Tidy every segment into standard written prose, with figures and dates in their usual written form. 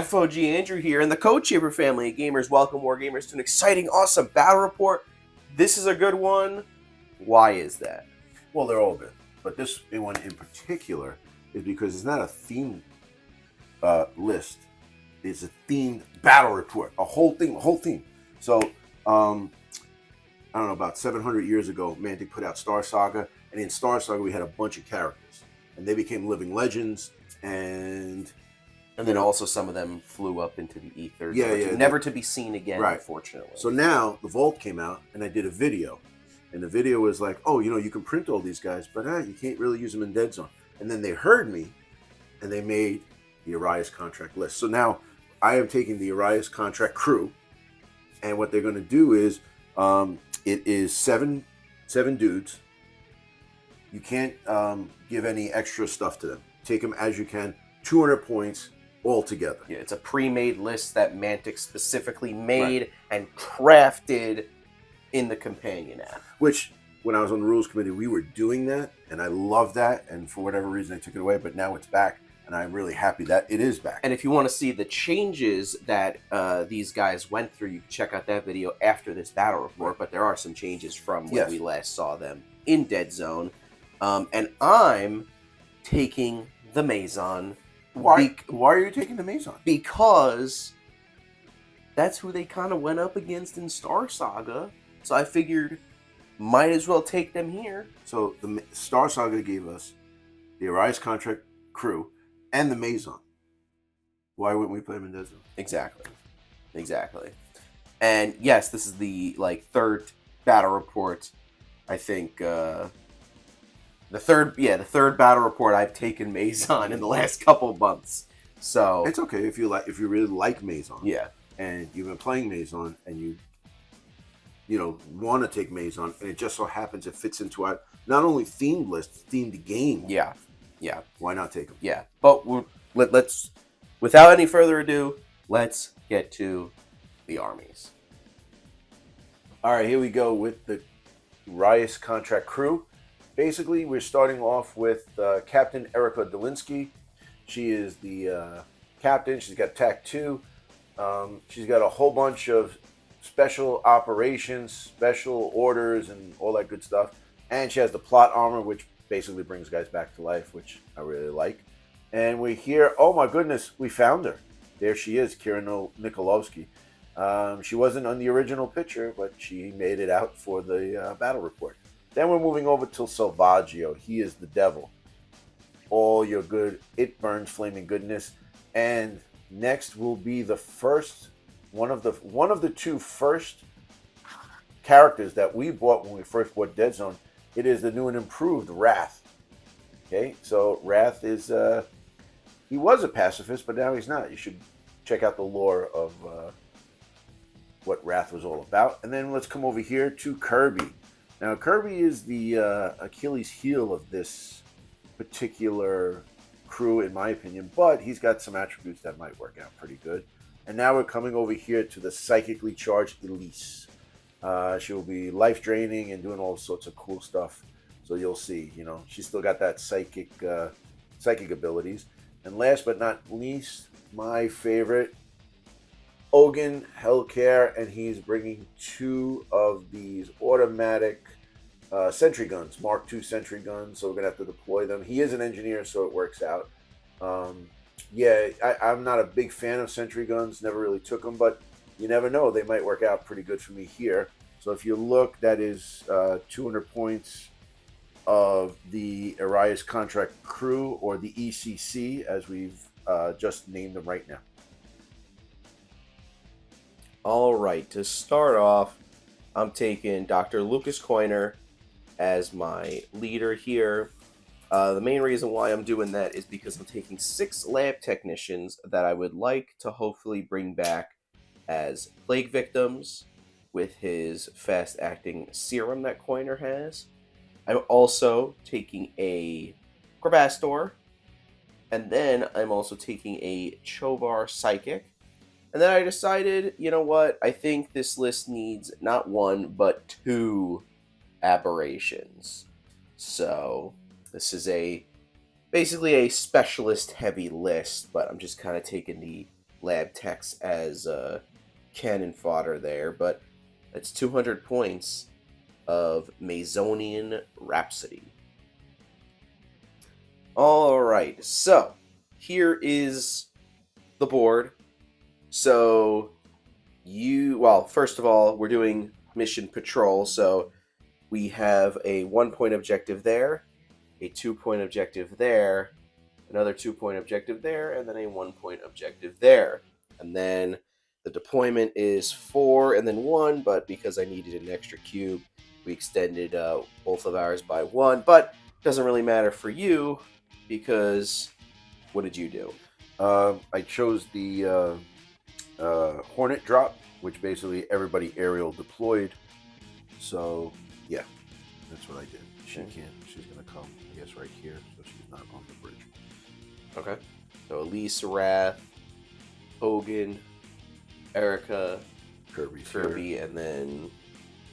FOG Andrew here, and the Code Shaper family of gamers welcome more gamers to an exciting, awesome battle report. This is a good one. Why is that? Well, they're all good, but this one in particular is because it's not a themed list. It's a themed battle report, a whole theme. So, I don't know, about 700 years ago, Mantic put out Star Saga, and in Star Saga we had a bunch of characters, and they became living legends, and then also some of them flew up into the ether, never to be seen again, right. Unfortunately. So now the Vault came out, and I did a video, and the video was like, oh, you can print all these guys, but you can't really use them in Deadzone. And then they heard me, and they made the Eiras contract list. So now I am taking the Eiras contract crew, and what they're going to do is, it is seven dudes. You can't give any extra stuff to them. Take them as you can. 200 points all together. Yeah, it's a pre-made list that Mantic specifically made and crafted in the companion app. Which, when I was on the rules committee, we were doing that, and I love that. And for whatever reason, I took it away. But now it's back, and I'm really happy that it is back. And if you want to see the changes that these guys went through, you can check out that video after this battle report. But there are some changes from when we last saw them in Deadzone. And I'm taking the Mazon. Why are you taking the Mazon? Because that's who they kind of went up against in Star Saga. So I figured might as well take them here. So the Star Saga gave us the Eiras contract crew and the Mazon. Why wouldn't we play them in Deadzone? Exactly. And yes, this is the third battle report. I think the third battle report I've taken Mazon in the last couple of months. So it's okay if you really like Mazon. Yeah. And you've been playing Mazon and you want to take Mazon, and it just so happens it fits into our not only themed list, themed game. Yeah. Why not take them? Yeah. But let's without any further ado, let's get to the armies. All right, here we go with the Eiras contract crew. Basically, we're starting off with Captain Erica Dolinsky. She is the captain. She's got TAC 2. She's got a whole bunch of special operations, special orders, and all that good stuff. And she has the plot armor, which basically brings guys back to life, which I really like. And we're here. Oh my goodness, we found her. There she is, Kira Nikolovsky. She wasn't on the original picture, but she made it out for the battle report. Then we're moving over to Salvaggio. He is the devil. All your good, it burns flaming goodness. And next will be the first one of the two first characters that we bought when we first bought Deadzone. It is the new and improved Wrath. Okay, so Wrath is he was a pacifist, but now he's not. You should check out the lore of what Wrath was all about. And then let's come over here to Kirby. Now, Kirby is the Achilles heel of this particular crew, in my opinion, but he's got some attributes that might work out pretty good. And now we're coming over here to the psychically charged Elise. She will be life-draining and doing all sorts of cool stuff. So you'll see, she's still got that psychic abilities. And last but not least, my favorite, Ogun Hellcare, and he's bringing 2 of these automatic sentry guns, Mark II sentry guns, so we're going to have to deploy them. He is an engineer, so it works out. I'm not a big fan of sentry guns, never really took them, but you never know. They might work out pretty good for me here. So if you look, that is 200 points of the Eiras contract crew, or the ECC, as we've just named them right now. All right, to start off, I'm taking Dr. Lucas Coiner as my leader here. The main reason why I'm doing that is because I'm taking 6 lab technicians that I would like to hopefully bring back as plague victims with his fast-acting serum that Coiner has. I'm also taking a Grabastor, and then I'm also taking a Chovar Psychic. And then I decided, you know what, I think this list needs not 1, but 2 aberrations. So this is basically a specialist heavy list, but I'm just kind of taking the lab techs as cannon fodder there, but that's 200 points of Mazonian Rhapsody. Alright, so here is the board. So first of all, we're doing mission patrol, so we have a 1-point objective there, a 2-point objective there, another 2-point objective there, and then a 1-point objective there. And then the deployment is 4 and then 1, but because I needed an extra cube, we extended both of ours by 1. But it doesn't really matter for you, because what did you do? I chose the Hornet drop, which basically everybody aerial deployed. So, yeah, that's what I did. She's going to come, I guess, right here, so she's not on the bridge. Okay. So Elise, Wrath, Hogan, Erica, Kirby, and then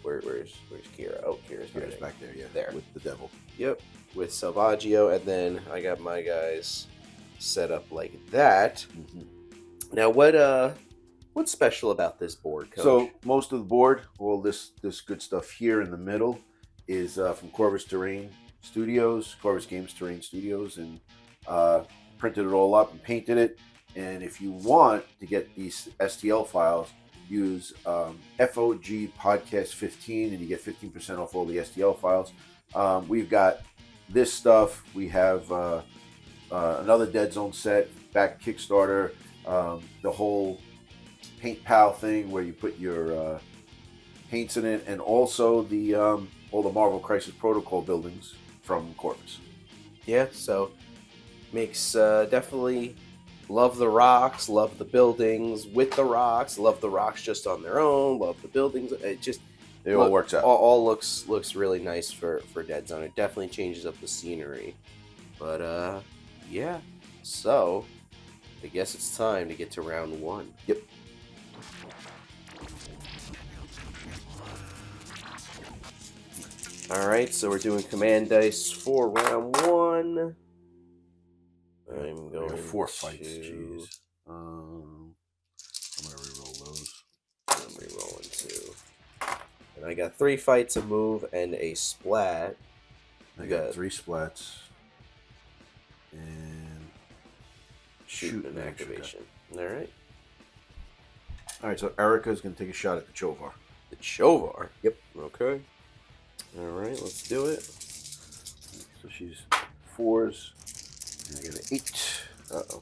where's Kira? Oh, Kira's back there, yeah. There. With the devil. Yep. With Salvaggio, and then I got my guys set up like that. Mm-hmm. Now, what's special about this board, Coach? So most of the board, all this good stuff here in the middle, is from Corvus Games Terrain Studios, and printed it all up and painted it. And if you want to get these STL files, use FOG Podcast 15, and you get 15% off all the STL files. We've got this stuff. We have another Deadzone set, back Kickstarter, the whole Paint Pal thing where you put your paints in it, and also the all the Marvel Crisis Protocol buildings from Corvus. Yeah, so makes definitely love the rocks, love the buildings with the rocks, love the rocks just on their own, love the buildings. It all works out. All looks really nice for Deadzone. It definitely changes up the scenery. But yeah. So I guess it's time to get to round 1. Yep. Alright, so we're doing command dice for round 1. I'm going 4 fights, jeez. I'm gonna reroll those. I'm rerolling 2. And I got 3 fights, a move, and a splat. I got 3 splats. And shoot an activation. Alright. Alright, so Erica's gonna take a shot at the Chovar. The Chovar? Yep. Okay. Alright, let's do it. So she's 4s. And I got an 8. Uh-oh.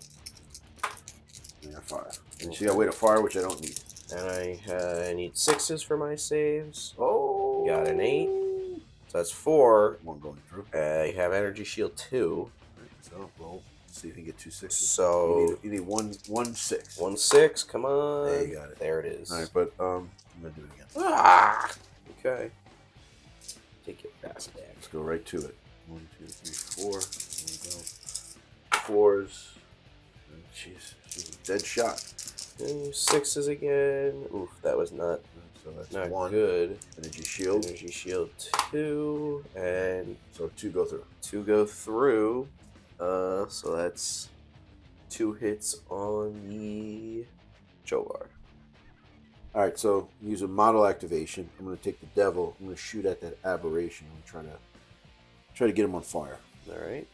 And I got 5. And she got weight of fire, which I don't need. And I need 6s for my saves. Oh! Got an 8. So that's 4. 1 going through. I have energy shield 2. Right, so roll. See if you can get 2 6s. So you need 1 6. 1 6. Come on. There you got it. There it is. All right, but I'm gonna do it again. Ah! Okay. Take your ass back. Let's go right to it. 1 2 3 4. There we go. 4s. Jeez, she's a dead shot. And 6s again. Oof, that was not. So that's Not 1. good. Energy shield. Energy shield 2, and So 2 go through. 2 go through. So that's 2 hits on the Chovar. All right, so use a model activation. I'm going to take the devil. I'm going to shoot at that aberration. I'm try to get him on fire. All right.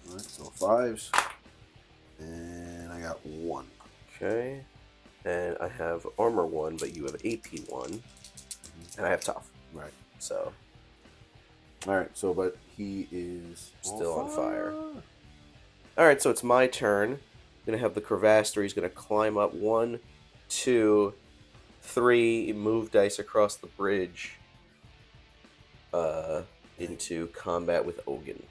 All right, so 5s, and I got 1. Okay. And I have armor 1, but you have AP 1, and I have tough. Right. So. All right. So, but he is Still on fire. All right. So it's my turn. I'm gonna have the Crevaster. He's gonna climb up 1, 2, 3. Move dice across the bridge. Into combat with Ogun.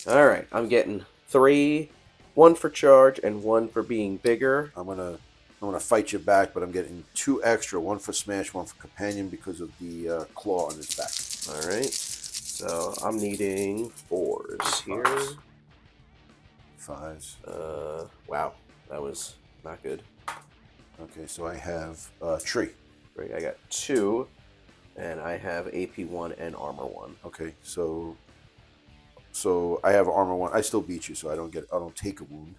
All right. I'm getting 3. 1 for charge and 1 for being bigger. I'm gonna fight you back, but I'm getting 2 extra. 1 for smash, 1 for companion because of the claw on his back. All right. So I'm needing 4s here. 5s. Wow, that was not good. Okay, so I have tree. Right, I got 2, and I have AP 1 and armor 1. Okay, so I have armor 1. I still beat you, so I don't take a wound.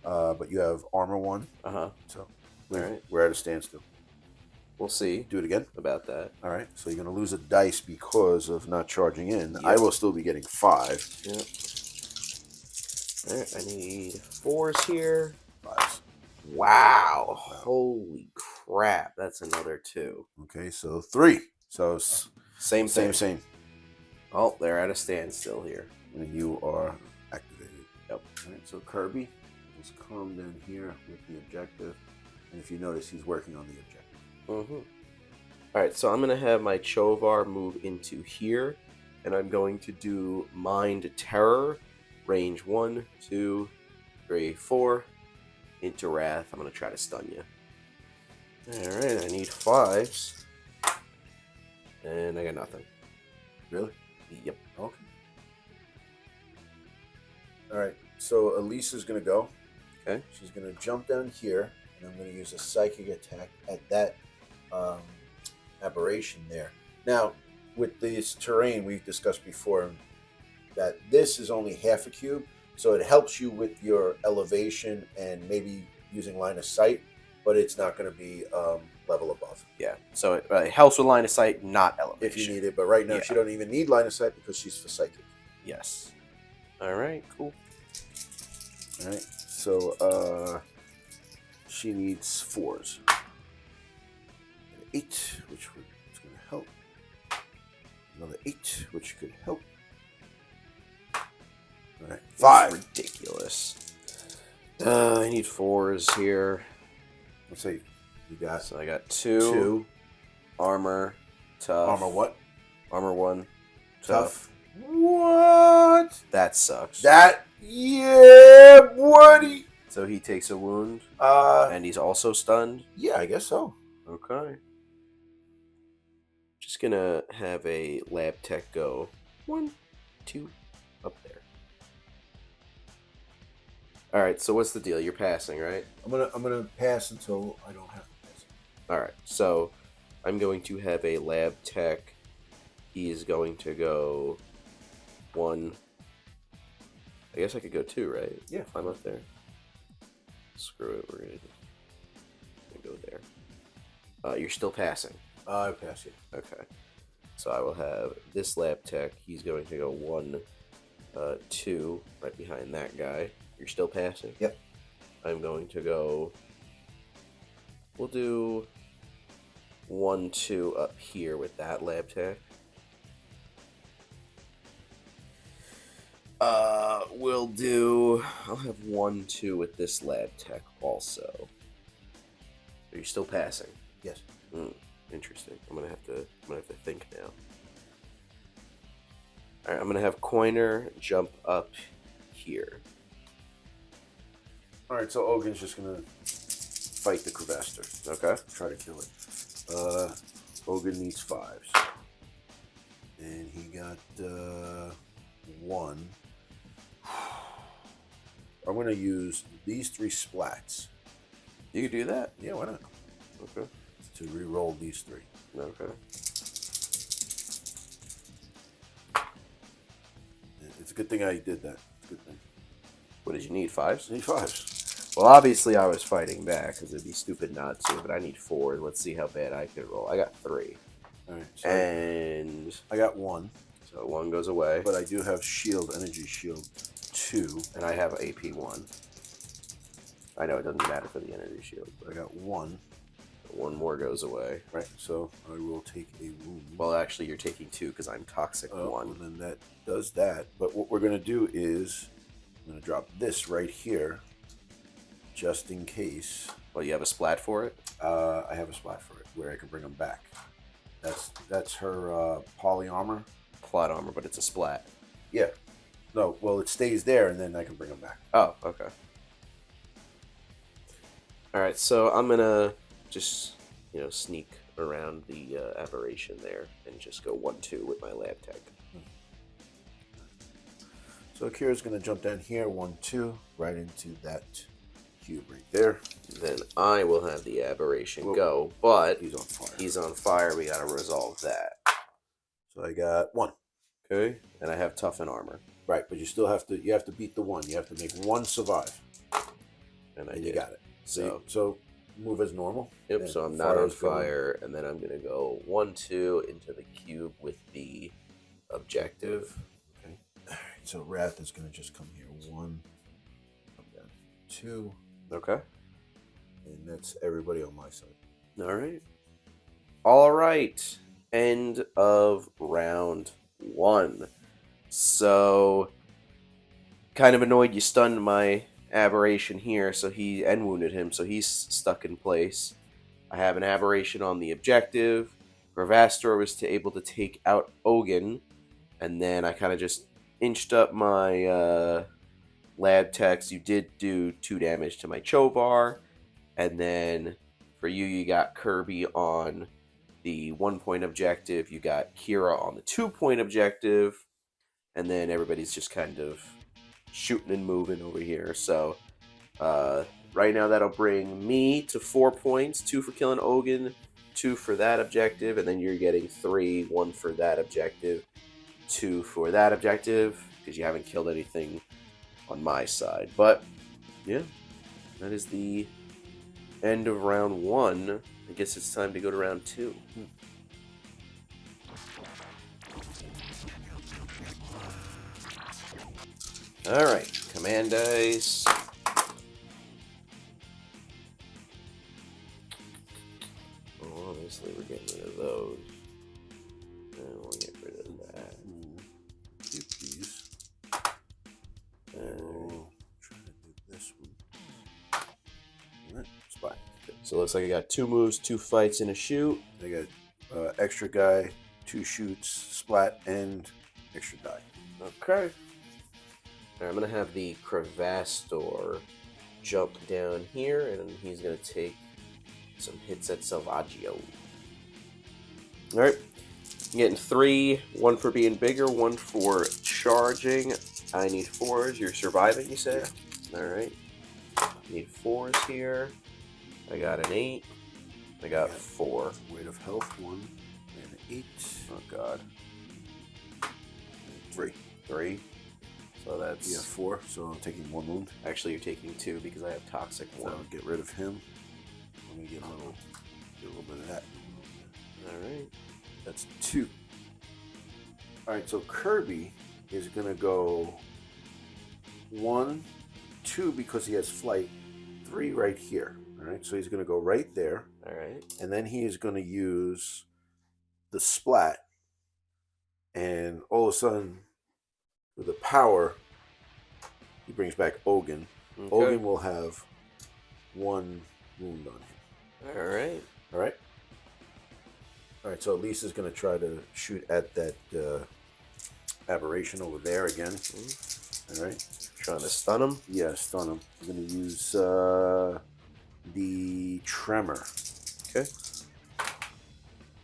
but you have armor 1. Uh-huh. So Alright. we're at a standstill. We'll see Do it again. about that. All right. So you're going to lose a dice because of not charging in. Yep. I will still be getting 5. Yep. Alright, I need 4s here. 5s. Wow. Holy crap. That's another 2. Okay, so 3. So Same thing. same. Oh, they're at a standstill here. And you are activated. Yep. All right, so Kirby is come down here with the objective. And if you notice, he's working on the objective. Alright, so I'm going to have my Chovar move into here. And I'm going to do Mind Terror. Range 1, 2, 3, 4. Into Wrath. I'm going to try to stun you. Alright, I need 5s. And I got nothing. Really? Yep. Okay. All right, so Elisa's going to go. Okay. She's going to jump down here, and I'm going to use a psychic attack at that aberration there. Now, with this terrain, we've discussed before that this is only half a cube, so it helps you with your elevation and maybe using line of sight, but it's not going to be level above. Yeah, so it helps with line of sight, not elevation. If you need it, but right now she don't even need line of sight because she's for psychic. Yes. All right, cool. All right, so she needs 4s. 8, which is going to help. Another 8, which could help. All right, 5. That's ridiculous. I need 4s here. Let's see. You got So I got 2. Armor. Tough. armor what? Armor 1. Tough. What? That sucks. That, yeah, buddy. So he takes a wound. Uh, And he's also stunned. yeah, I guess so. Okay. Just gonna have a lab tech go 1, 2, up there. All right. So what's the deal? You're passing, right? I'm gonna pass until I don't have to pass. All right. So I'm going to have a lab tech. He is going to go 1. I guess I could go 2, right? Yeah. If I'm up there. Screw it. We're gonna go there. You're still passing. I pass you. Okay. So I will have this lab tech. He's going to go 1, 2, right behind that guy. You're still passing? Yep. I'm going to go... We'll do 1, 2 up here with that lab tech. We'll do... I'll have 1, 2 with this lab tech also. Are you still passing? Yes. Interesting. I'm gonna have to think now. All right, I'm gonna have Coiner jump up here. All right, so Ogin's just gonna fight the Crevaster. Okay. Try to kill it. Ogun needs 5s, and he got 1. I'm gonna use these 3 splats. You can do that? Yeah, why not? Okay. To re-roll these 3. Okay. It's a good thing I did that. It's a good thing. What did you need? 5s? I need 5s. Well, obviously I was fighting back because it'd be stupid not to, but I need 4. Let's see how bad I could roll. I got 3. All right. So And I got 1, so 1 goes away. but I do have shield, energy shield 2, And I have AP 1. I know it doesn't matter for the energy shield, but I got 1. 1 more goes away. Right. So I will take a wound. Well, actually, you're taking 2 because I'm toxic 1. Well, then that does that. But what we're going to do is I'm going to drop this right here just in case. Well, you have a splat for it? I have a spot for it where I can bring them back. That's her poly armor. Plot armor, but it's a splat. Yeah. No, well, it stays there, and then I can bring them back. Oh, okay. Alright, so I'm gonna just, sneak around the aberration there and just go 1, 2 with my lab tech. So Akira's going to jump down here, 1, 2, right into that cube right there. Then I will have the aberration Whoa. go, but He's on fire. he's on fire. We gotta resolve that. So I got 1. Okay, and I have toughen armor. Right, but you still have to beat the 1. You have to make 1 survive. And I And did. you got it. So, so move as normal. yep, so I'm not on fire, and then I'm going to go 1, 2 into the cube with the objective. Okay. All right, so Wrath is going to just come here. 1, come down 2. Okay. And that's everybody on my side. All right. All right. End of round 1. So, kind of annoyed you stunned my aberration here, and wounded him, so he's stuck in place. I have an aberration on the objective. Gravastor was able to take out Ogun, and then I kind of just inched up my lab techs. You did do 2 damage to my Chovar, and then for you, you got Kirby on the 1-point objective. You got Kira on the 2-point objective, and then everybody's just kind of shooting and moving over here. So right now that'll bring me to 4 points, 2 for killing Ogun, 2 for that objective, and then you're getting 3, 1 for that objective, 2 for that objective, because you haven't killed anything on my side. But yeah, that is the end of round 1. I guess it's time to go to round 2. Alright, command dice. Oh, obviously we're getting rid of those. And we'll get rid of that. Keep these. And Trying to do this one. Alright, spot. so it looks like I got 2 moves, 2 fights, and a shoot. I got extra guy, 2 shoots, splat, and extra die. Okay. Alright, I'm going to have the Gravastor jump down here, and he's going to take some hits at Salvaggio. Alright. I'm getting 3, 1 for being bigger, 1 for charging. I need 4s. You're surviving, you said? Yeah. Alright. Need 4s here. I got an 8. I got 4. Weight of health, 1, and 8. Oh, God. 3. 3. So that's... Yeah, 4, so I'm taking 1 wound. Actually, you're taking 2 because I have Toxic 1. So I'll get rid of him. Let me get a little bit of that. Alright. That's 2. Alright, so Kirby is going to go 1, 2 because he has flight, 3 right here. Alright, so he's going to go right there. Alright. And then he is going to use the splat. And all of a sudden, with the power, he brings back Ogun. Okay. Ogun will have 1 wound on him. Alright. Alright? Alright, so Lisa's going to try to shoot at that aberration over there again. Alright? Trying to stun him? Yeah, stun him. I'm going to use the Tremor. Okay.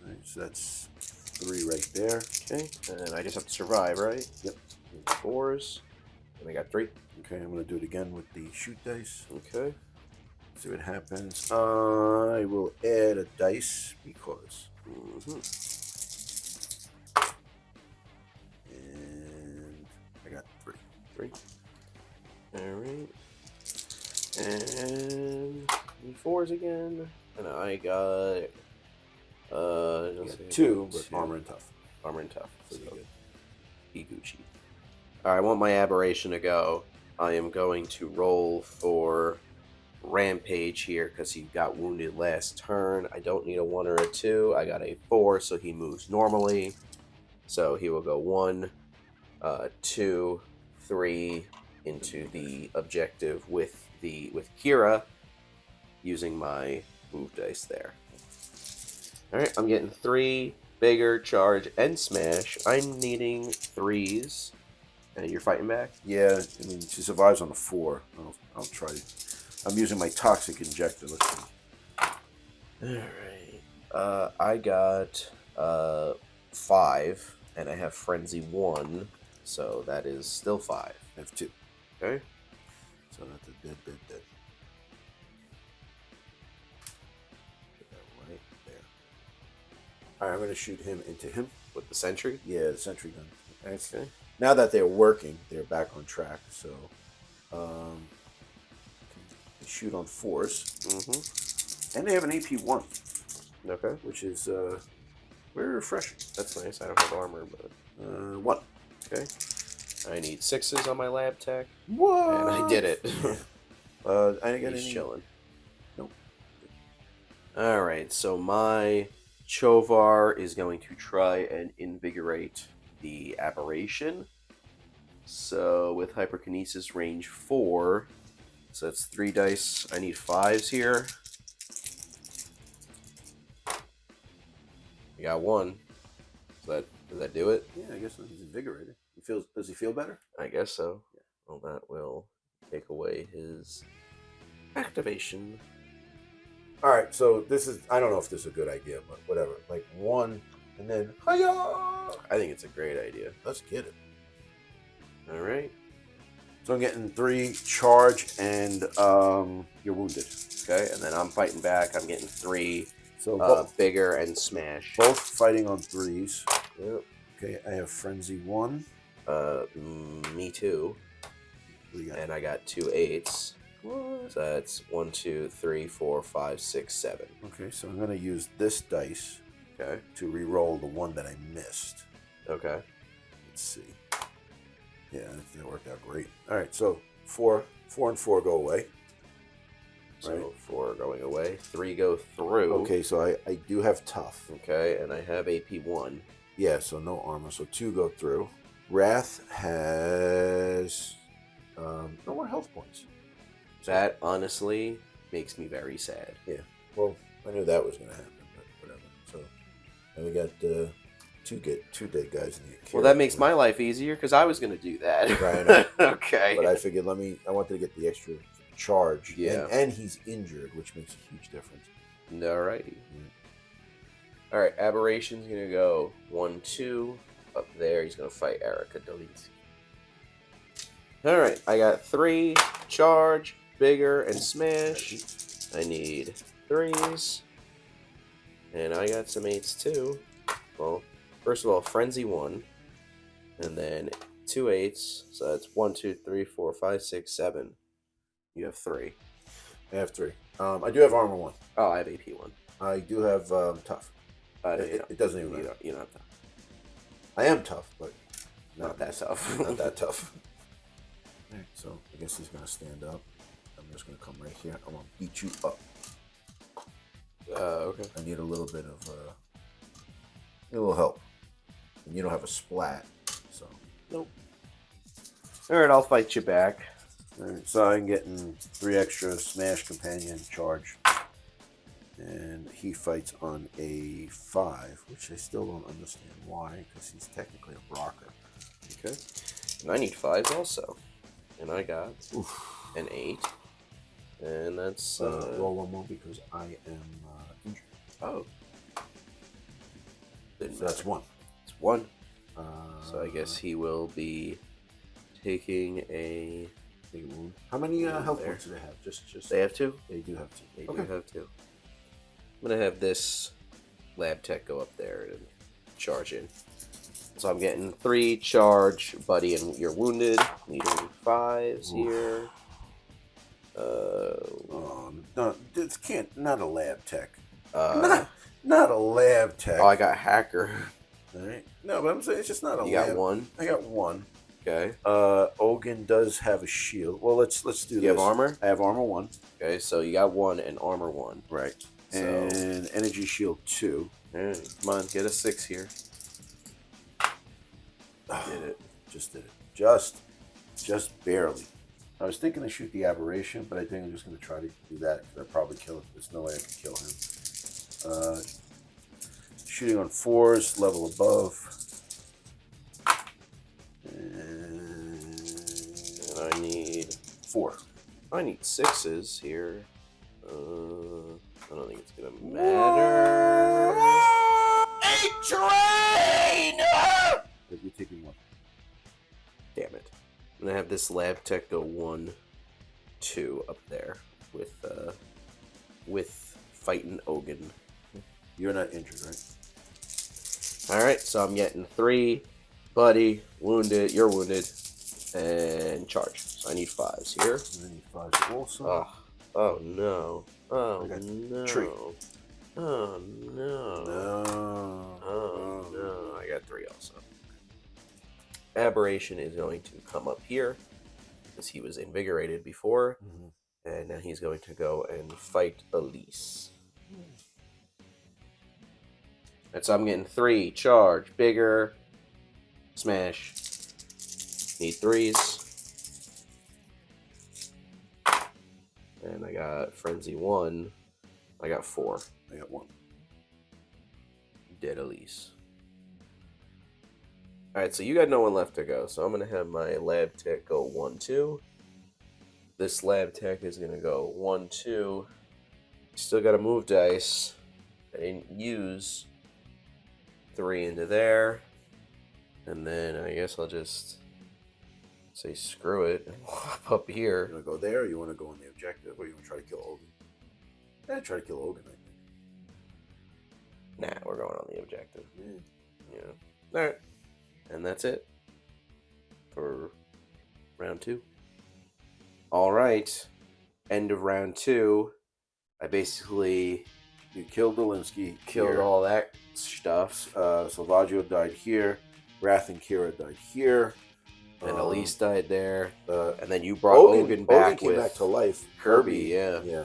Alright, so that's 3 right there. Okay. And I just have to survive, right? Yep. 4s. And I got 3. Okay, I'm going to do it again with the shoot dice. Okay. See what happens. I will add a dice because. And I got 3. 3. Alright. And 4s again. And I got You got 2, but 2. armor and tough. Armor and tough. Pretty good. Be Gucci. Alright, I want my aberration to go. I am going to roll for Rampage here because he got wounded last turn. I don't need a 1 or a 2. I got a 4, so he moves normally. So he will go 1, 2, 3 into the objective with Kira using my move dice there. Alright, I'm getting 3, bigger, charge, and smash. I'm needing 3s. And you're fighting back? Yeah, I mean, she survives on a 4. I'll try. I'm using my toxic injector. Let's see. Alright. I got 5, and I have Frenzy 1, so that is still 5. I have 2. Okay. So that's a dead. Put that right there. Alright, I'm going to shoot him into him. With the sentry? Yeah, the sentry gun. Okay. Now that they're working, they're back on track. So, shoot on 4s. Mm-hmm. And they have an AP1. Okay. Which is very refreshing. That's nice. I don't have armor, but... 1. Okay. I need 6s on my lab tech. What? And I did it. I didn't get He's any... chilling. Nope. Alright, so my Chovar is going to try and invigorate the aberration. So with hyperkinesis range 4, so that's 3 dice. I need 5s here. I got 1. Does that do it? Yeah, I guess he's invigorated. Does he feel better? I guess so. Yeah. Well, that will take away his activation. All right, so this is, I don't know if this is a good idea, but whatever. Like 1, and then, hiya! I think it's a great idea. Let's get it. All right. So I'm getting 3 charge, and you're wounded. Okay, and then I'm fighting back. I'm getting 3 So bigger and smash. both fighting on 3s. Yep. Okay, I have Frenzy 1. Me too. And I got 2 8s. What? So that's 1, 2, 3, 4, 5, 6, 7. Okay, so I'm going to use this dice Okay. to re-roll the one that I missed. Okay. Let's see. Yeah, that worked out great. All right, so 4 and 4 go away. So Right. 4 going away. 3 go through. Okay, so I do have tough. Okay, and I have AP1. Yeah, so no armor. So 2 go through. Wrath has no more health points. That honestly makes me very sad. Yeah. Well, I knew that was going to happen, but whatever. So and we got 2 dead guys in the. Well, that makes my life easier because I was going to do that. Right. Okay. But I figured I wanted to get the extra charge. Yeah. And he's injured, which makes a huge difference. Alrighty. Yeah. Alright, Aberration's going to go 1, 2. Up there, he's going to fight Erica Delisi. Alright, I got 3 charge, bigger, and smash. I need 3s. And I got some 8s too. Well, first of all, Frenzy 1. And then 2 8s. So that's 1, 2, 3, 4, 5, 6, 7. You have 3. I have 3. I do have armor 1. Oh, I have AP 1. I do have tough. It doesn't even matter. You don't have tough. I am tough, but Not that tough. not that tough. All right, so I guess he's gonna stand up. I'm just gonna come right here. I'm gonna beat you up. Okay. I need a little bit of a little help. And you don't have a splat, so. Nope. Alright, I'll fight you back. All right, so I'm getting 3 extra smash companion charge. And he fights on a 5, which I still don't understand why, because he's technically a blocker. Okay. And I need 5s also. And I got an 8. And that's... roll 1 more because I am injured. Oh. So that's 1. It's 1. So I guess he will be taking a... wound. How many health there. points do they have? Just They have 2? They do have 2. They do have 2. I'm going to have this lab tech go up there and charge in. So I'm getting 3 charge, buddy, and you're wounded. Needing 5s here. No, this can't. Not a lab tech. Not a lab tech. Oh, I got hacker. All right. No, but I'm saying it's just not a You lab. got 1? I got 1. Okay. Ogun does have a shield. Well, let's do this. You have armor? I have armor 1. Okay, so you got 1 and armor 1. Right. So, And energy shield 2. right, come on, get a 6 here. Did it. Just did it. Just barely. I was thinking to shoot the aberration, but I think I'm just going to try to do that because I'd probably kill him. There's no way I can kill him. Shooting on 4s, level above. And I need 4. I need 6s here. I don't think it's gonna matter. A train! But you're taking 1. Damn it. I'm gonna have this lab tech go 1, 2 up there with fighting Ogun. You're not injured, right? Alright, so I'm getting 3, buddy, wounded, you're wounded, and charge. So I need 5s here. And then you 5s also. Oh, Oh no. Oh I got no. tree. Oh no. No. Oh no. I got 3 also. Aberration is going to come up here because he was invigorated before, and now he's going to go and fight Elise. And so I'm getting 3 charge, bigger, smash. Need 3s. And I got Frenzy 1. I got 4. I got 1. Dead Elise. Alright, so you got no one left to go. So I'm going to have my lab tech go 1, 2. This lab tech is going to go 1, 2. Still got to move dice. I didn't use 3 into there. And then I guess I'll just say screw it and hop up here. You want to go there, or you want to go on the objective, or you want to try to kill Ogun? Yeah, try to kill Ogun, I think. Nah, we're going on the objective. Yeah. Alright. And that's it for round 2. Alright. End of round 2. I basically You killed Dolinsky. killed all that stuff. Salvaggio died here. Wrath and Kira died here. And Elise died there. Uh, And then you brought Ogun back came with back to life. Kirby, yeah. Yeah.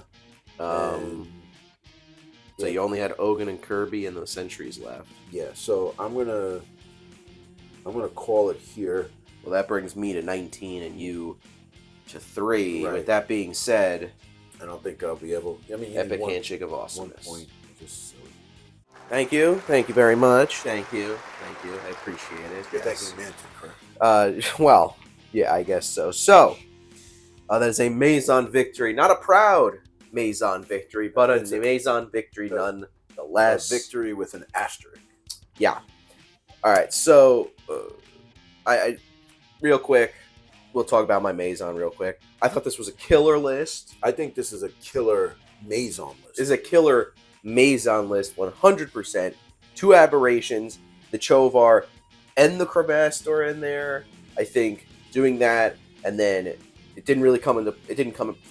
So you only had Ogun and Kirby and the sentries left. Yeah. So I'm gonna call it here. Well, that brings me to 19 and you to 3. Right. With that being said, I don't think I'll be able. I mean, you epic need handshake of 1 awesomeness. point. Just silly. Thank you very much. Thank you. I appreciate it. You're Yes. thanking Manton, correct? Well, yeah, I guess so. So, that is a Mazon victory. Not a proud Mazon victory, but a Mazon victory nonetheless. A victory with an asterisk. Yeah. All right. So, I real quick, we'll talk about my Mazon real quick. I thought this was a killer list. I think this is a killer Mazon list. This is a killer Mazon list, 100%. 2 aberrations, the Chovar and the Crevastor in there. I think doing that, and then it didn't come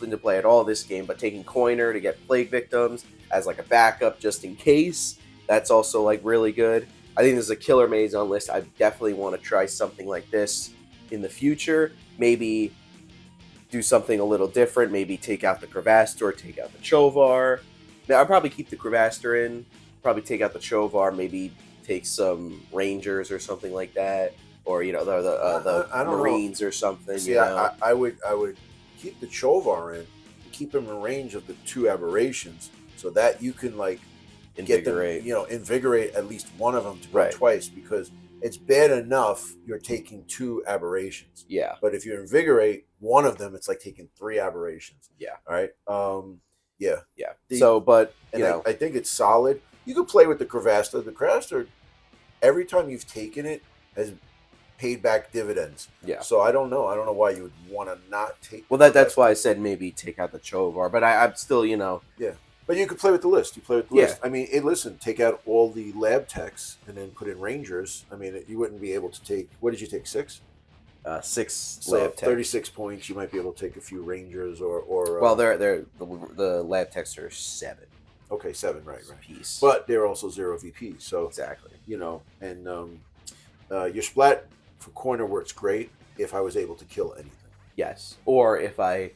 into play at all this game, but taking Coiner to get plague victims as like a backup just in case, that's also like really good. I think this is a killer Mazon list. I definitely want to try something like this in the future. Maybe do something a little different. Maybe take out the Crevastor, take out the Chovar. Now, I'll probably keep the Crevastor in. Probably take out the Chovar. Maybe take some Rangers or something like that, or the Marines or something. See, I would keep the Chovar in, keep him in range of the 2 aberrations, so that you can like invigorate. Get them, invigorate at least one of them to go twice, because it's bad enough you're taking 2 aberrations. Yeah. But if you invigorate one of them, it's like taking 3 aberrations. Yeah. All right. Yeah. Yeah. I think it's solid. You could play with the Crevastor. The Crevastor, every time you've taken it, has paid back dividends. Yeah. So I don't know. I don't know why you would want to not take. Well, that's why I said maybe take out the Chovar, but I'm still, Yeah. But you could play with the list. You play with the list. I mean, listen, take out all the lab techs and then put in Rangers. I mean, you wouldn't be able to take. What did you take? 6. 6 so lab techs. 36 points. You might be able to take a few Rangers or. Well, the lab techs are 7. Okay, 7, right. Piece. But they're also 0 VP. So exactly. And your splat for corner works great if I was able to kill anything. Yes, or if I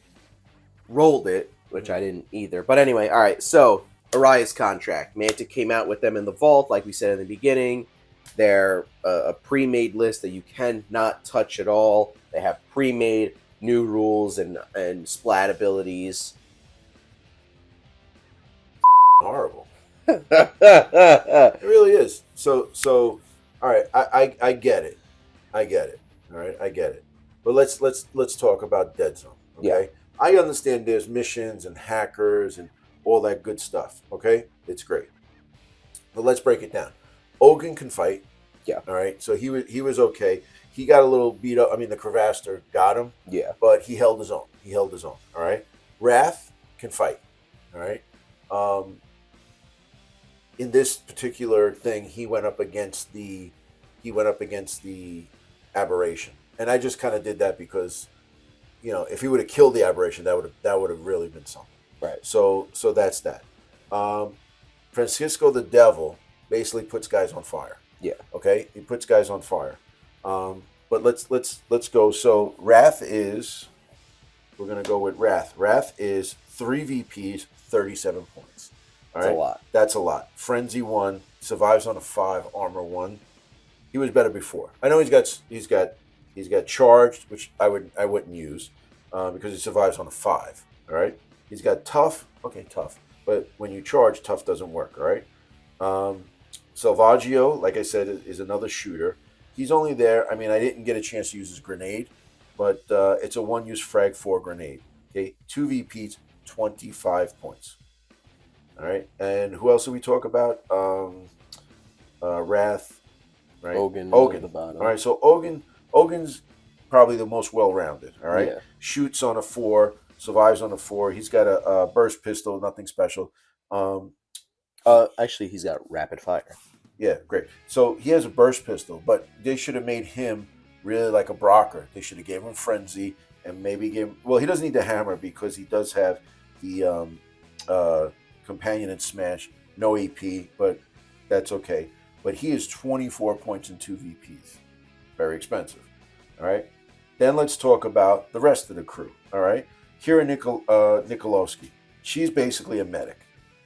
rolled it, which I didn't either. But anyway, all right. So Eiras contract. Mantic came out with them in the vault, like we said in the beginning. They're a pre-made list that you cannot touch at all. They have pre-made new rules and splat abilities. Horrible. It really is. So all right, I get it. All right, I get it. But let's talk about Deadzone. Okay? Yeah. I understand there's missions and hackers and all that good stuff. Okay? It's great. But let's break it down. Ogun can fight. Yeah. All right. So he was okay. He got a little beat up. I mean, the Crevastor got him. Yeah. But he held his own. All right. Wrath can fight. All right. In this particular thing, he went up against the aberration, and I just kind of did that because, if he would have killed the aberration, that would have really been something. Right. So that's that. Um, Francisco the Devil basically puts guys on fire. Yeah. Okay, he puts guys on fire. But let's go. So Wrath is, we're gonna go with Wrath. Wrath is 3 VPs, 37 points. All That's right, a lot. that's a lot. Frenzy 1, survives on a 5, armor 1. He was better before. I know he's got charged, which I wouldn't use because he survives on a 5. All right, he's got tough. Okay, tough. But when you charge, tough doesn't work. All right. Um, Salvaggio, like I said, is another shooter. He's only there. I mean, I didn't get a chance to use his grenade, but it's a one-use frag 4 grenade. Okay, 2 VPs, 25 points. All right, and who else do we talk about? Wrath, right? Ogun. Ogun. At the bottom. All right, so Ogun's probably the most well-rounded. All right, Yeah. shoots on a 4, survives on a 4. He's got a burst pistol, nothing special. Actually, he's got rapid fire. Yeah, great. So he has a burst pistol, but they should have made him really like a Brocker. They should have gave him frenzy and maybe gave him. Well, he doesn't need the hammer because he does have the companion and smash, no AP, but that's okay. But he is 24 points and 2 VPs. Very expensive. All right. Then let's talk about the rest of the crew. All right. Kira Nikolovsky. She's basically a medic.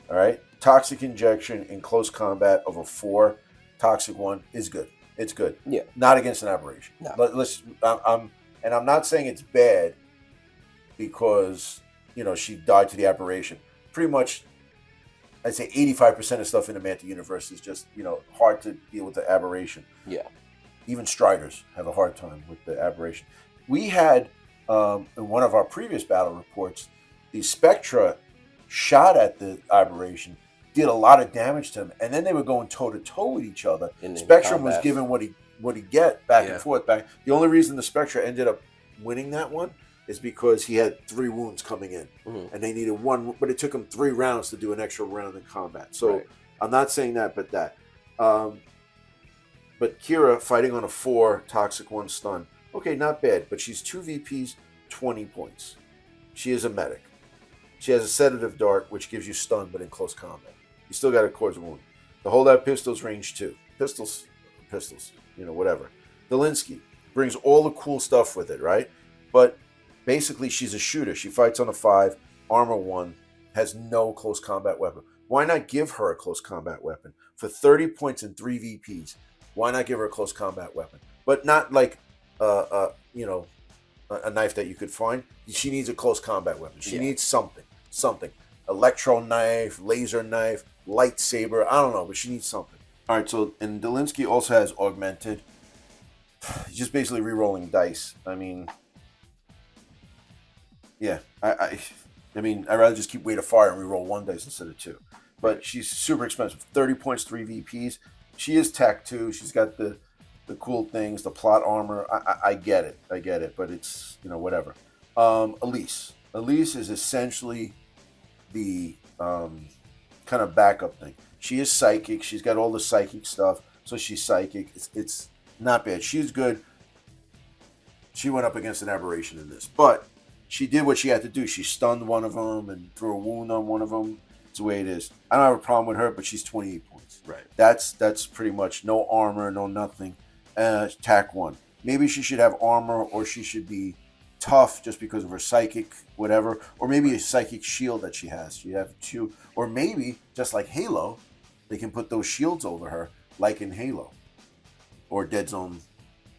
All right. Toxic injection in close combat of a 4, toxic 1 is good. It's good. Yeah. Not against an aberration. No. I'm not saying it's bad because she died to the aberration. Pretty much, I'd say 85% of stuff in the Manta universe is just hard to deal with the aberration. Yeah. Even Striders have a hard time with the aberration. We had in one of our previous battle reports, the Spectra shot at the aberration, did a lot of damage to him, and then they were going toe to toe with each other. Spectrum was given what he get back and forth. The only reason the Spectra ended up winning that one is because he had 3 wounds coming in, and they needed 1, but it took him 3 rounds to do an extra round in combat. So I'm not saying that, but that. But Kira fighting on a 4, toxic 1 stun. Okay, not bad, but she's 2 VPs, 20 points. She is a medic. She has a sedative dart, which gives you stun, but in close combat. You still got a cause wound. The holdout pistol's range 2. Pistols, whatever. Delinsky brings all the cool stuff with it, right? But basically, she's a shooter. She fights on a 5, armor 1, has no close combat weapon. Why not give her a close combat weapon? For 30 points and 3 VPs, why not give her a close combat weapon? But not like, a knife that you could find. She needs a close combat weapon. She needs something. Electro knife, laser knife, lightsaber. I don't know, but she needs something. All right, so, and Delinsky also has augmented. He's just basically re-rolling dice. I mean, yeah, I mean, I'd rather just keep weight of fire and re-roll 1 dice instead of 2. But she's super expensive. 30 points, 3 VPs. She is Tac 2. She's got the cool things, the plot armor. I get it, but it's, whatever. Elise is essentially the kind of backup thing. She is psychic. She's got all the psychic stuff, so she's psychic. It's not bad. She's good. She went up against an aberration in this, but she did what she had to do. She stunned one of them and threw a wound on one of them. It's the way it is. I don't have a problem with her, but she's 28 points. Right. That's pretty much no armor, no nothing. Tac 1. Maybe she should have armor, or she should be tough just because of her psychic, whatever. Or maybe a psychic shield that she has. She have 2. Or maybe, just like Halo, they can put those shields over her, like in Halo. Or Deadzone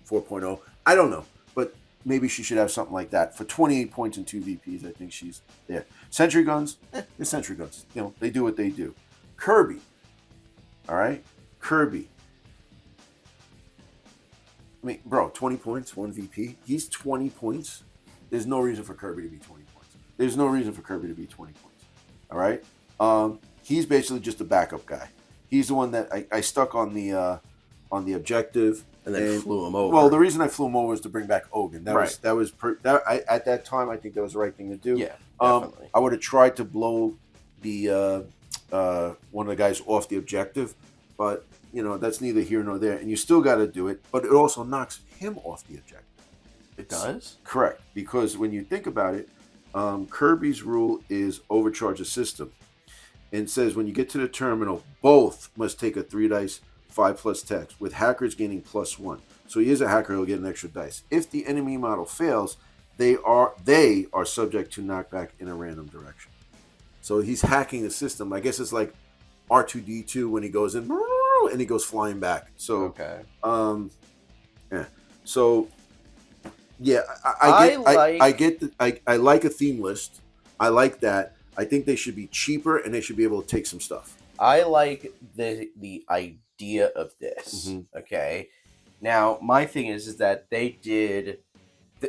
4.0. I don't know. But maybe she should have something like that. For 28 points and 2 VPs, I think she's there. Sentry guns, they're sentry guns. They do what they do. Kirby. All right? Kirby. I mean, bro, 20 points, 1 VP. He's 20 points. There's no reason for Kirby to be 20 points. There's no reason for Kirby to be 20 points. All right? He's basically just a backup guy. He's the one that I stuck on the objective. And then flew him over. Well, the reason I flew him over was to bring back Ogun. Right. At that time, I think that was the right thing to do. Yeah, definitely. I would have tried to blow the one of the guys off the objective, but that's neither here nor there. And you still got to do it, but it also knocks him off the objective. It does? Correct, because when you think about it, Kirby's rule is overcharge the system, and says when you get to the terminal, both must take a 3 dice 5+ text, with hackers gaining +1. So he is a hacker; he'll get an extra dice. If the enemy model fails, they are subject to knockback in a random direction. So he's hacking the system. I guess it's like R2D2 when he goes in and he goes flying back. So okay. Yeah. So yeah, I like a theme list. I like that. I think they should be cheaper and they should be able to take some stuff. I like the idea of this. Mm-hmm. Okay. Now my thing is that they did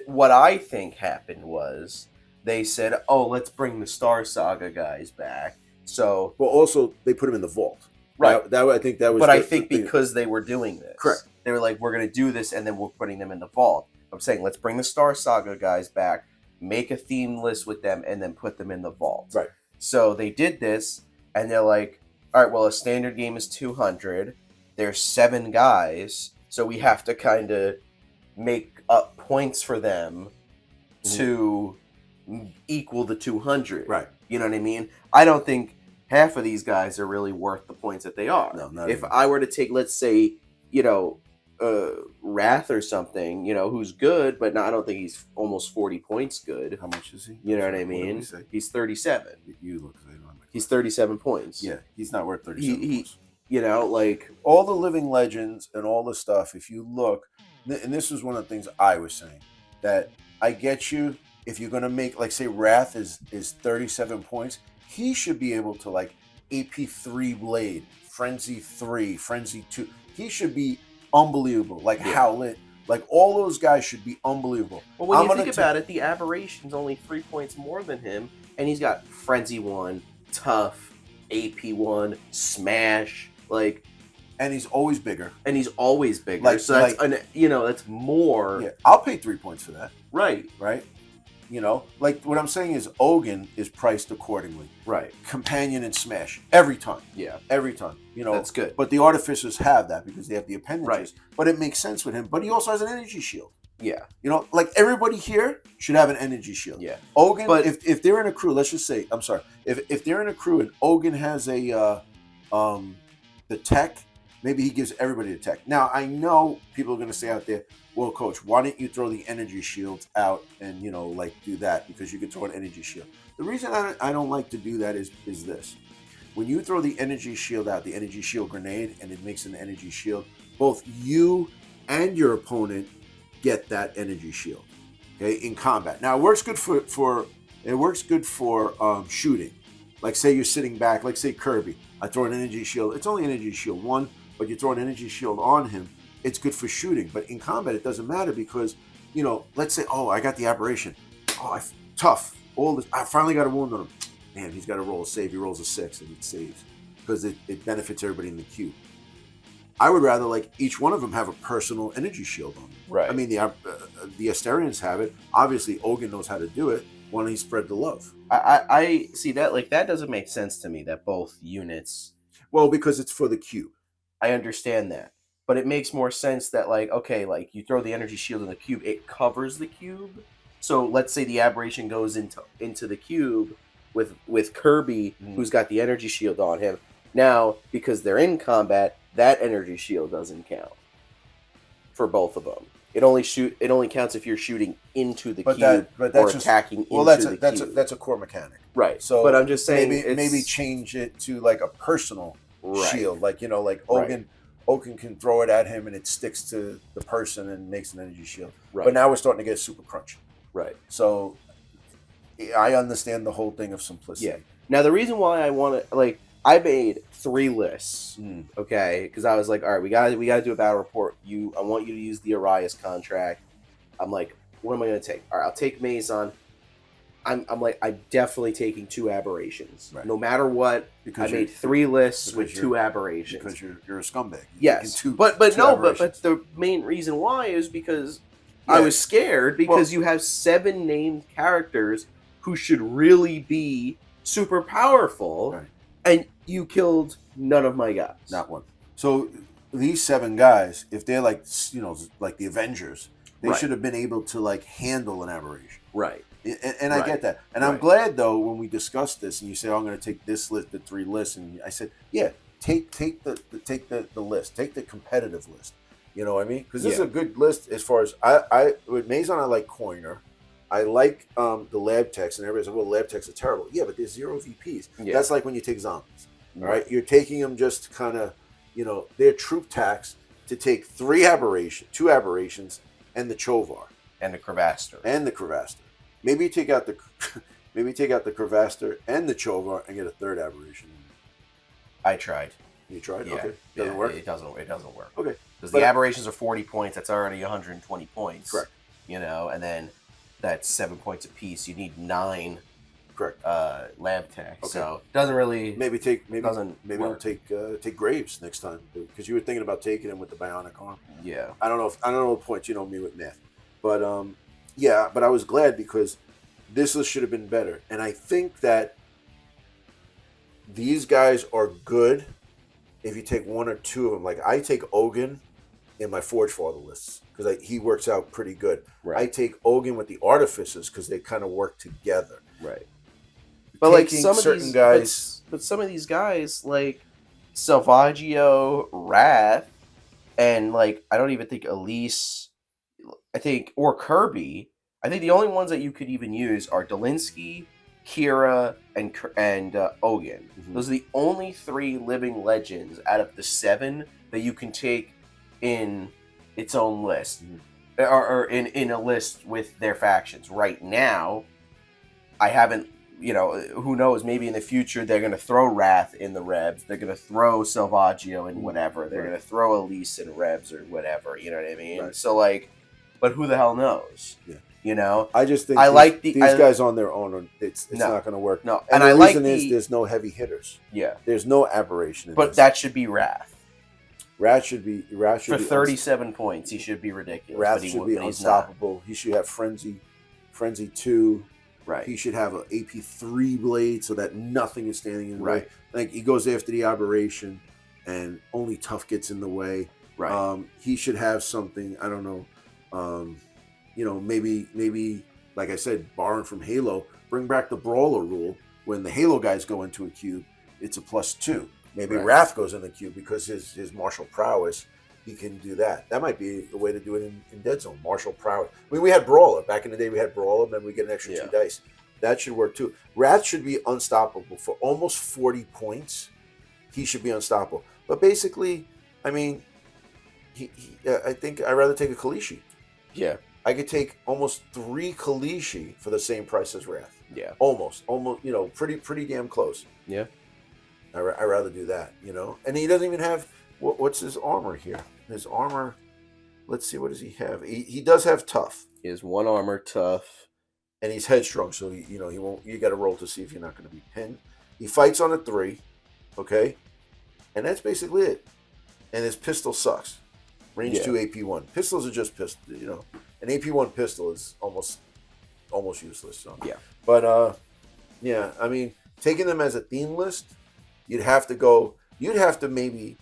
what I think happened was they said, "Oh, let's bring the Star Saga guys back." So, well, also they put them in the vault. Right. That I think that was. But I think because they were doing this, correct. They were like, "We're going to do this, and then we're putting them in the vault." I'm saying, let's bring the Star Saga guys back, make a theme list with them, and then put them in the vault. Right. So they did this, and they're like, "All right, well, a standard game is 200. There's 7 guys, so we have to kind of make up points for them to equal the 200." Right. You know what I mean? I don't think half of these guys are really worth the points that they are. No, not if even. I were to take, let's say, Wrath or something, who's good, but I don't think he's almost 40 points good. How much is he? You know what I mean? He's 37. You look. I don't know. He's 37 points. Yeah, he's not worth 37 points. Like all the living legends and all the stuff, if you look, and this was one of the things I was saying, that I get you, if you're going to make, like, say, Wrath is 37 points, he should be able to, like, AP 3 Blade, Frenzy 3, Frenzy 2. He should be unbelievable. Like, Howlet. Like, all those guys should be unbelievable. Well, when you think about it, the Aberration's only 3 points more than him, and he's got Frenzy 1, Tough, AP 1, Smash, like... And he's always bigger. Like, so that's, that's more... Yeah, I'll pay 3 points for that. Right. Right? Like, what I'm saying is Ogun is priced accordingly. Right. Companion and Smash. Every time. Yeah. Every time. That's good. But the Artificers have that because they have the appendages. Right. But it makes sense with him. But he also has an energy shield. Yeah. Like, everybody here should have an energy shield. Yeah. Ogun, but if they're in a crew, let's just say, I'm sorry, if they're in a crew and Ogun has the tech, maybe he gives everybody the tech. Now, I know people are going to say out there, well, Coach, why didn't you throw the energy shields out and, do that? Because you could throw an energy shield. The reason I don't like to do that is this. When you throw the energy shield out, the energy shield grenade, and it makes an energy shield, both you and your opponent get that energy shield, okay, in combat. Now, it works good for shooting. Like, say you're sitting back, like, say Kirby. I throw an energy shield. It's only energy shield 1, but you throw an energy shield on him. It's good for shooting. But in combat, it doesn't matter because, let's say, I got the Aberration. Tough. I finally got a wound on him. Man, he's got to roll a save. He rolls a 6 and it saves because it benefits everybody in the queue. I would rather, like, each one of them have a personal energy shield on them. Right. I mean, the Asterians have it. Obviously, Ogun knows how to do it. Why don't he spread the love? I see that, like, that doesn't make sense to me, that both units... Well, because it's for the cube. I understand that. But it makes more sense that, like, okay, like, you throw the energy shield in the cube, it covers the cube. So let's say the Aberration goes into the cube with Kirby, who's got the energy shield on him. Now, because they're in combat, that energy shield doesn't count for both of them. It only counts if you're shooting into the cube or attacking into the cube. That's a core mechanic, right? So, but I'm just saying, maybe change it to, like, a personal shield, like, like Ogun. Ogun can throw it at him and it sticks to the person and makes an energy shield. Right. But now we're starting to get super crunchy. Right. So I understand the whole thing of simplicity. Yeah. Now the reason why I want to, like, I made 3 lists, okay? Because I was like, all right, we got to do a battle report. I want you to use the Eiras contract. I'm like, what am I going to take? All right, I'll take Mazon. I'm like, I'm definitely taking 2 Aberrations. Right. No matter what, because I made 3 lists with 2 Aberrations. Because you're a scumbag. Yes, but the main reason why is because I was scared because you have 7 named characters who should really be super powerful, right, and you killed none of my guys. Not one. So these 7 guys, if they're like, like the Avengers, they should have been able to, like, handle an Aberration. Right. And I get that. And I'm Right. glad, though, when we discussed this and you say, oh, I'm going to take this list, the 3 lists. And I said, yeah, take the list. Take the competitive list. You know what I mean? Because this is a good list as far as with Mazon, I like Coiner. I like the lab techs, and everybody's like, well, lab techs are terrible. Yeah, but there's 0 VPs. Yeah. That's like when you take zombies. All right? You're taking them just kind of, they're troop tax to take 2 aberrations, and the Chovar. And the Cravaster. Maybe take out the Cravaster and the Chovar and get a 3rd aberration. I tried. You tried? Yeah. Okay. Doesn't work? It doesn't work. Okay. Because the aberrations are 40 points. That's already 120 points. Correct. And then that's 7 points apiece. You need 9. Correct. Lab tech. Okay. So it doesn't really. Maybe don't take Graves next time, because you were thinking about taking him with the bionic arm. Yeah. I don't know the points. You know me with math, but but I was glad because this list should have been better, and I think that these guys are good if you take 1 or 2 of them. Like I take Ogun in my Forge Father lists because he works out pretty good. Right. I take Ogun with the Artificers because they kind of work together. Right. But like some certain of these guys, but some of these guys like Salvaggio, Wrath, and like I don't even think Elise, I think, or Kirby. I think the only ones that you could even use are Dolinsky, Kira, and Ogun. Mm-hmm. Those are the only 3 living legends out of the 7 that you can take in its own list, or in a list with their factions. Right now, I haven't. Who knows? Maybe in the future they're going to throw Wrath in the Rebs. They're going to throw Salvaggio in whatever. They're going to throw Elise in Rebs or whatever. You know what I mean? Right. So but who the hell knows? Yeah. I just think these guys on their own, it's not going to work. No, and the reason is there's no heavy hitters. Yeah, there's no aberration. But that should be Wrath. Wrath should be for 37 points. He should be ridiculous. Wrath should be unstoppable. He should have Frenzy 2. Right. He should have an AP3 blade so that nothing is standing in the way. Like he goes after the aberration, and only tough gets in the way. Right. He should have something. I don't know. Maybe like I said, borrowing from Halo, bring back the brawler rule. When the Halo guys go into a cube, it's a +2. Maybe Wrath goes in the cube because his martial prowess. He can do that. That might be a way to do it in Deadzone. Martial prowess. I mean, we had Brawler. Back in the day, we had Brawler, then we get an extra 2 dice. That should work too. Wrath should be unstoppable. For almost 40 points, he should be unstoppable. But basically, I mean, I think I'd rather take a Kalishi. Yeah. I could take almost 3 Kalishi for the same price as Wrath. Yeah. Almost, pretty damn close. Yeah. I'd rather do that, And he doesn't even have, what's his armor here? His armor, let's see, what does he have? He does have tough. He has 1 armor, tough. And he's headstrong, so he won't. You got to roll to see if you're not going to be pinned. He fights on a 3, okay, and that's basically it. And his pistol sucks. Range 2 AP1. Pistols are just pistol. An AP1 pistol is almost useless. So yeah, but I mean, taking them as a theme list, you'd have to maybe.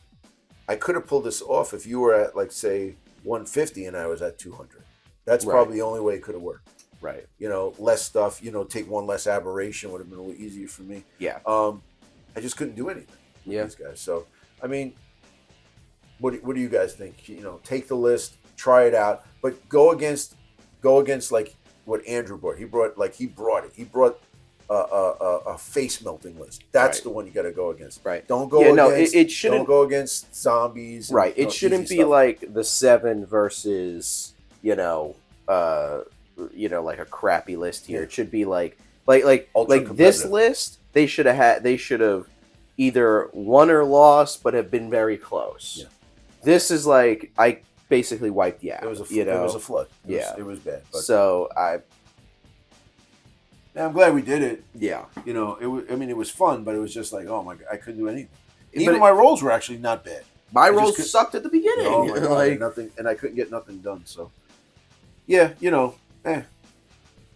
I could have pulled this off if you were at, like, say, 150 and I was at 200. That's probably the only way it could have worked. Right. Less stuff, take 1 less aberration would have been a little easier for me. Yeah. I just couldn't do anything with these guys. So, I mean, what do you guys think? Take the list, try it out, but go against like what Andrew brought. He brought it. He brought a face melting list. That's the one you got to go against. Right. Don't go against. It shouldn't. Don't go against zombies. Right. It shouldn't be like the 7 versus like a crappy list here. It should be like this list. They should have either won or lost, but have been very close. Yeah. This is like I basically wiped you out. It was a flood. It was bad. But. So I'm glad we did it. Yeah. It was fun, but it was just like, oh my God, I couldn't do anything. Even my rolls were actually not bad. My rolls sucked at the beginning. Oh my God, nothing, and I couldn't get nothing done. So, yeah,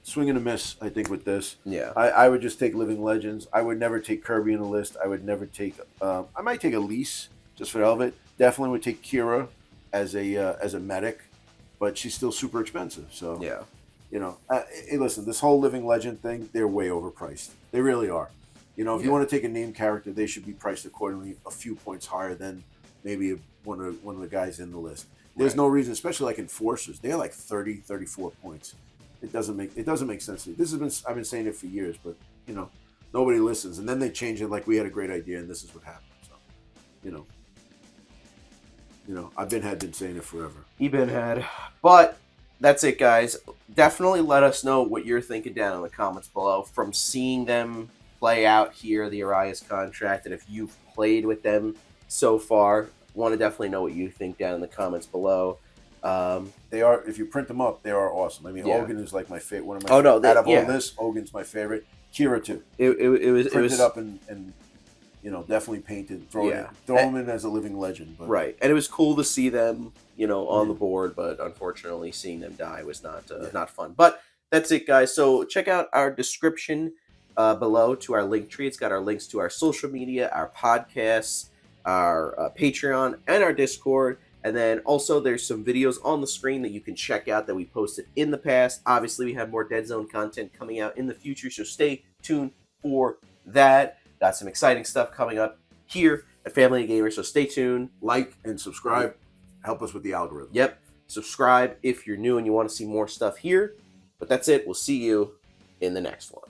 swing and a miss, I think, with this. Yeah. I would just take Living Legends. I would never take Kirby in the list. I would never take. I might take Elise just for the hell of it. Definitely would take Kira as a medic, but she's still super expensive. So yeah. Hey, listen, this whole living legend thing, they're way overpriced. They really are. If you want to take a name character, they should be priced accordingly, a few points higher than maybe one of the guys in the list. There's no reason, especially like enforcers, they're like 30, 34 points. It doesn't make sense to me. I've been saying it for years, but nobody listens, and then they change it like we had a great idea, and this is what happened. So, I've been saying it forever. But that's it, guys. Definitely let us know what you're thinking down in the comments below from seeing them play out here, the Eiras contract, and if you've played with them so far. Want to definitely know what you think down in the comments below. They are, if you print them up, they are awesome. I mean, Ogun is like my favorite. One of my out of all this, Ogun's my favorite. Kira too. It was printed up and definitely painted. Throw them in as a living legend. But. Right, and it was cool to see them, on the board. But unfortunately, seeing them die was not fun. But that's it, guys. So check out our description below to our link tree. It's got our links to our social media, our podcasts, our Patreon, and our Discord. And then also there's some videos on the screen that you can check out that we posted in the past. Obviously, we have more Deadzone content coming out in the future, so stay tuned for that. Got some exciting stuff coming up here at Family Gamer, so stay tuned. Like and subscribe. Help us with the algorithm. Yep. Subscribe if you're new and you want to see more stuff here. But that's it. We'll see you in the next one.